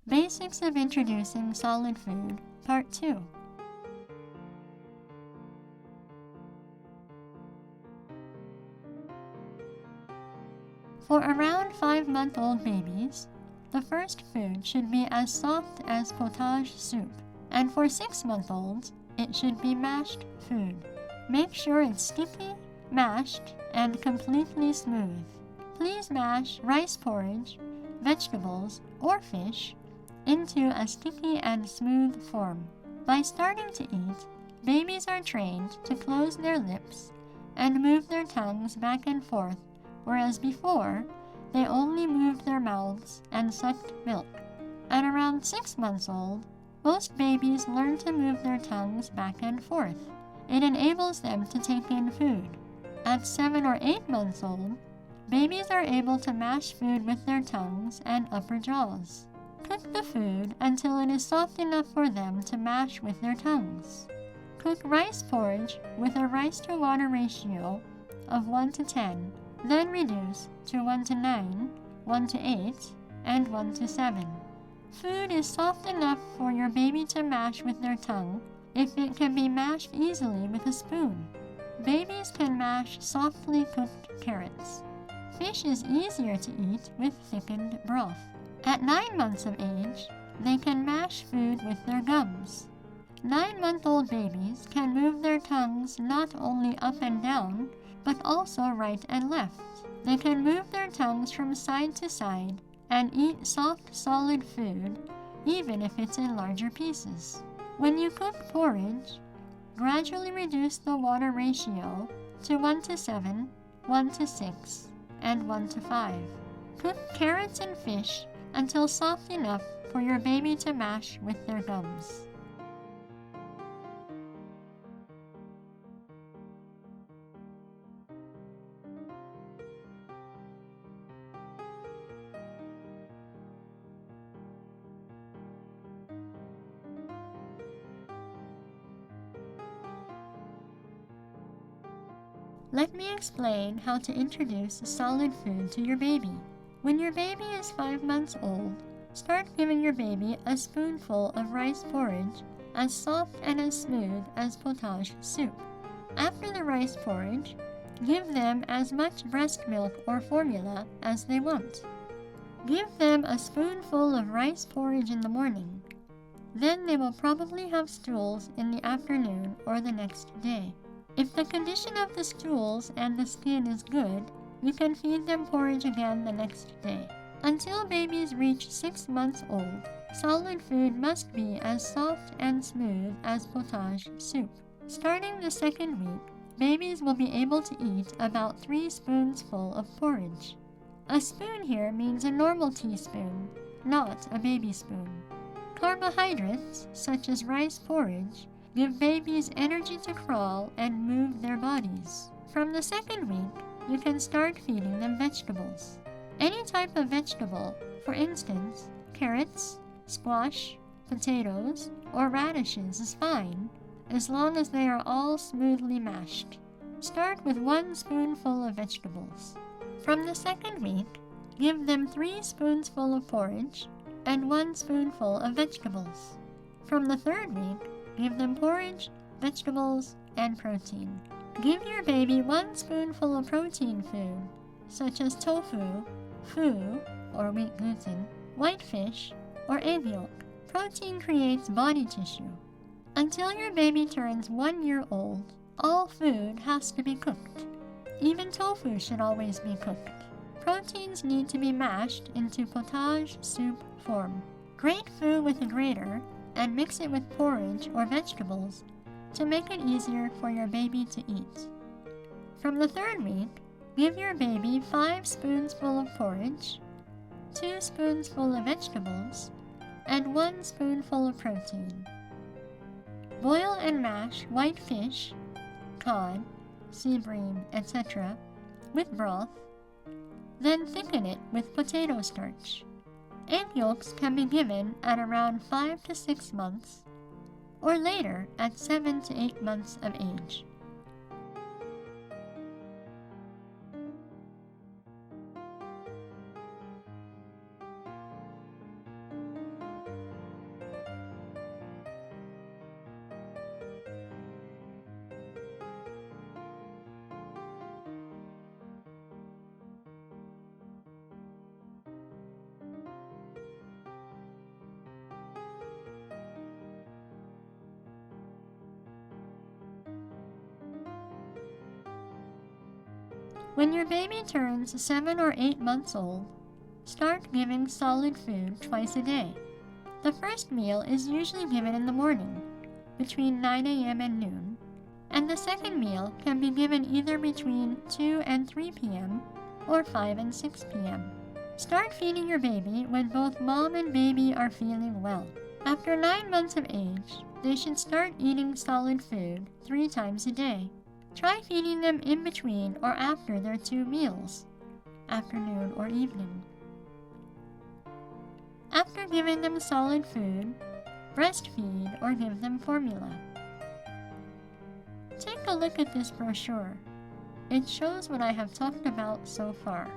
Basics of Introducing Solid Food, Part 2. For around 5-month-old babies, the first food should be as soft as potage soup, and for 6-month-olds, it should be mashed food. Make sure it's sticky, mashed, and completely smooth. Please mash rice porridge, vegetables, or fish into a sticky and smooth form. By starting to eat, babies are trained to close their lips and move their tongues back and forth, whereas before, they only moved their mouths and sucked milk. At around 6 months old, most babies learn to move their tongues back and forth. It enables them to take in food. At 7 or 8 months old, babies are able to mash food with their tongues and upper jaws. Cook the food until it is soft enough for them to mash with their tongues. Cook rice porridge with a rice-to-water ratio of 1 to 10, then reduce to 1 to 9, 1 to 8, and 1 to 7. Food is soft enough for your baby to mash with their tongue if it can be mashed easily with a spoon. Babies can mash softly cooked carrots. Fish is easier to eat with thickened broth. At 9 months of age, they can mash food with their gums. 9-month-old babies can move their tongues not only up and down, but also right and left. They can move their tongues from side to side and eat soft, solid food, even if it's in larger pieces. When you cook porridge, gradually reduce the water ratio to 1 to 7, 1 to 6, and 1 to 5. Cook carrots and fish until soft enough for your baby to mash with their gums. Let me explain how to introduce solid food to your baby. When your baby is 5 months old, start giving your baby a spoonful of rice porridge as soft and as smooth as potage soup. After the rice porridge, give them as much breast milk or formula as they want. Give them a spoonful of rice porridge in the morning. Then they will probably have stools in the afternoon or the next day. If the condition of the stools and the skin is good, you can feed them porridge again the next day. Until babies reach 6 months old, solid food must be as soft and smooth as potage soup. Starting the 2nd week, babies will be able to eat about 3 spoonsful of porridge. A spoon here means a normal teaspoon, not a baby spoon. Carbohydrates, such as rice porridge, give babies energy to crawl and move their bodies. From the 2nd week, you can start feeding them vegetables. Any type of vegetable, for instance, carrots, squash, potatoes, or radishes is fine, as long as they are all smoothly mashed. Start with 1 spoonful of vegetables. From the 2nd week, give them 3 spoonsful of porridge and 1 spoonful of vegetables. From the 3rd week, give them porridge, vegetables, and protein. Give your baby 1 spoonful of protein food, such as tofu, foo, or wheat gluten, white fish, or egg yolk. Protein creates body tissue. Until your baby turns 1 year old, all food has to be cooked. Even tofu should always be cooked. Proteins need to be mashed into potage soup form. Grate foo with a grater and mix it with porridge or vegetables to make it easier for your baby to eat. From the 3rd week, give your baby 5 spoonsful of porridge, 2 spoonsful of vegetables, and 1 spoonful of protein. Boil and mash white fish, cod, sea bream, etc. with broth, then thicken it with potato starch. Egg yolks can be given at around 5 to 6 months, or later at 7 to 8 months of age. When your baby turns 7 or 8 months old, start giving solid food twice a day. The first meal is usually given in the morning, between 9 a.m. and noon, and the second meal can be given either between 2 and 3 p.m. or 5 and 6 p.m. Start feeding your baby when both mom and baby are feeling well. After 9 months of age, they should start eating solid food 3 times a day. Try feeding them in between or after their 2 meals, afternoon or evening. After giving them solid food, breastfeed or give them formula. Take a look at this brochure. It shows what I have talked about so far.